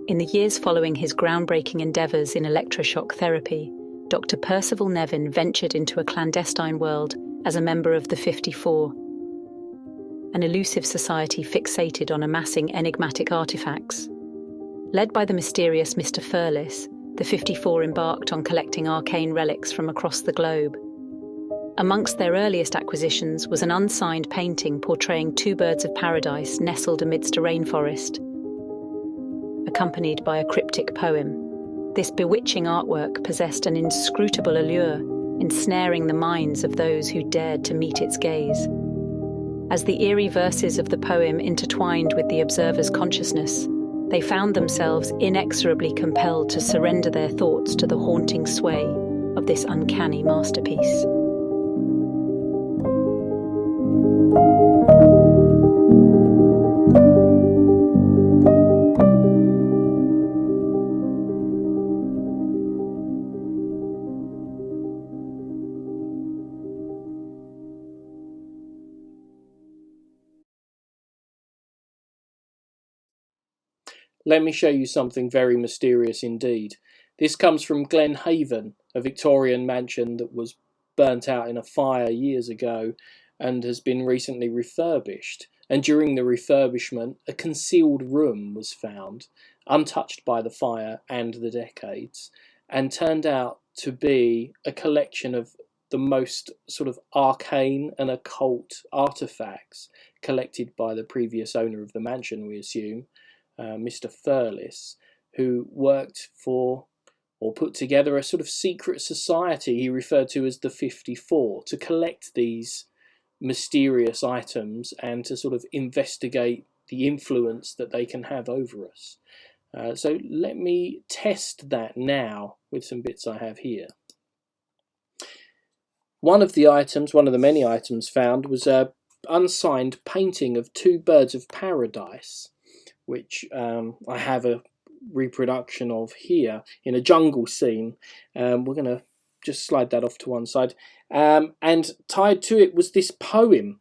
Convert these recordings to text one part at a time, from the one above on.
In the years following his groundbreaking endeavours in electroshock therapy, Dr. Percival Nevin ventured into a clandestine world as a member of the 54, an elusive society fixated on amassing enigmatic artefacts. Led by the mysterious Mr. Furless, the 54 embarked on collecting arcane relics from across the globe. Amongst their earliest acquisitions was an unsigned painting portraying two birds of paradise nestled amidst a rainforest, accompanied by a cryptic poem. This bewitching artwork possessed an inscrutable allure, ensnaring the minds of those who dared to meet its gaze. As the eerie verses of the poem intertwined with the observer's consciousness, they found themselves inexorably compelled to surrender their thoughts to the haunting sway of this uncanny masterpiece. Let me show you something very mysterious indeed. This comes from Glen Haven, a Victorian mansion that was burnt out in a fire years ago and has been recently refurbished. And during the refurbishment, a concealed room was found, untouched by the fire and the decades, and turned out to be a collection of the most sort of arcane and occult artifacts collected by the previous owner of the mansion, we assume, Mr. Furless, who worked for or put together a sort of secret society he referred to as the 54 to collect these mysterious items and to sort of investigate the influence that they can have over us. So let me test that now with some bits I have here. One of the many items found was a unsigned painting of two birds of paradise, which I have a reproduction of here in a jungle scene. We're going to just slide that off to one side. And tied to it was this poem,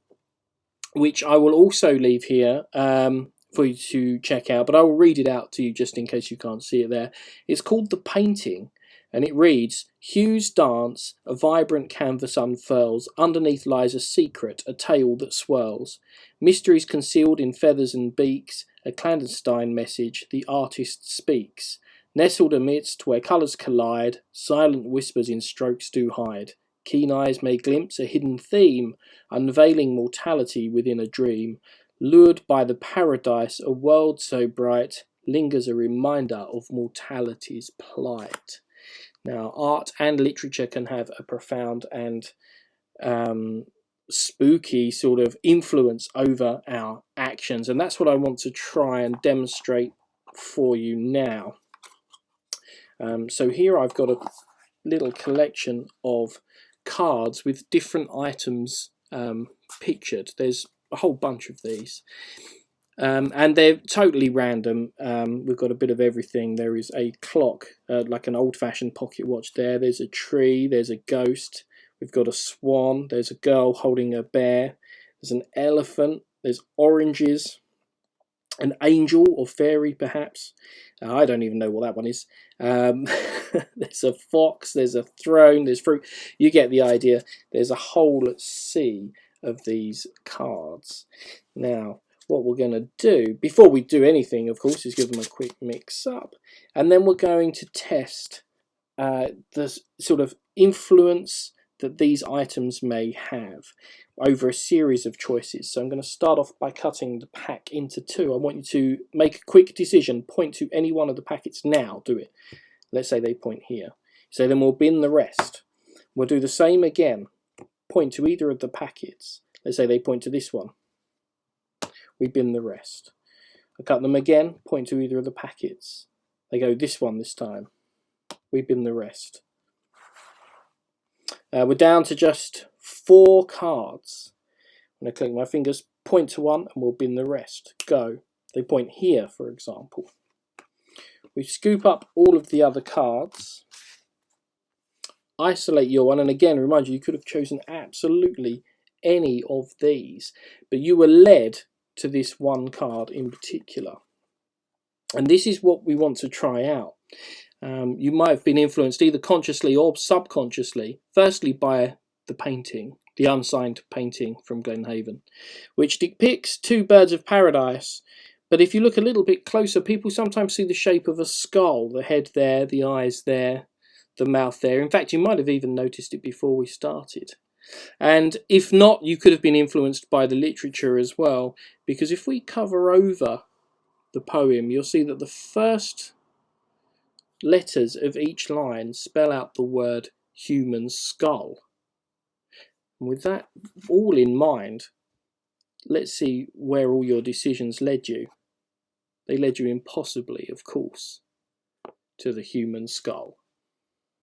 which I will also leave here for you to check out, but I will read it out to you just in case you can't see it there. It's called The Painting, and it reads, "Hues dance, a vibrant canvas unfurls, underneath lies a secret, a tale that swirls. Mysteries concealed in feathers and beaks, a clandestine message the artist speaks. Nestled amidst where colours collide, silent whispers in strokes do hide. Keen eyes may glimpse a hidden theme, unveiling mortality within a dream. Lured by the paradise, a world so bright, lingers a reminder of mortality's plight." Now, art and literature can have a profound and spooky sort of influence over our actions, and that's what I want to try and demonstrate for you now. So here I've got a little collection of cards with different items pictured. There's a whole bunch of these. And they're totally random. We've got a bit of everything. There is a clock, like an old-fashioned pocket watch there. There's a tree. There's a ghost. We've got a swan. There's a girl holding a bear. There's an elephant. There's oranges. An angel or fairy, perhaps. I don't even know what that one is. There's a fox. There's a throne. There's fruit. You get the idea. There's a whole sea of these cards. Now, what we're going to do, before we do anything, of course, is give them a quick mix up. And then we're going to test the sort of influence that these items may have over a series of choices. So I'm going to start off by cutting the pack into two. I want you to make a quick decision, point to any one of the packets now, do it. Let's say they point here. So then we'll bin the rest. We'll do the same again, point to either of the packets. Let's say they point to this one. We bin the rest. I cut them again, point to either of the packets. They go this one this time. We bin the rest. We're down to just 4 cards. I'm going to click my fingers, point to one, and we'll bin the rest. Go. They point here, for example. We scoop up all of the other cards, isolate your one, and again, remind you, you could have chosen absolutely any of these, but you were led to this one card in particular. And this is what we want to try out. You might have been influenced either consciously or subconsciously, firstly by the painting, the unsigned painting from Glenhaven, which depicts two birds of paradise. But if you look a little bit closer, people sometimes see the shape of a skull, the head there, the eyes there, the mouth there. In fact, you might have even noticed it before we started. And if not, you could have been influenced by the literature as well, because if we cover over the poem, you'll see that the first letters of each line spell out the word human skull. And with that all in mind, let's see where all your decisions led you. They led you impossibly, of course, to the human skull.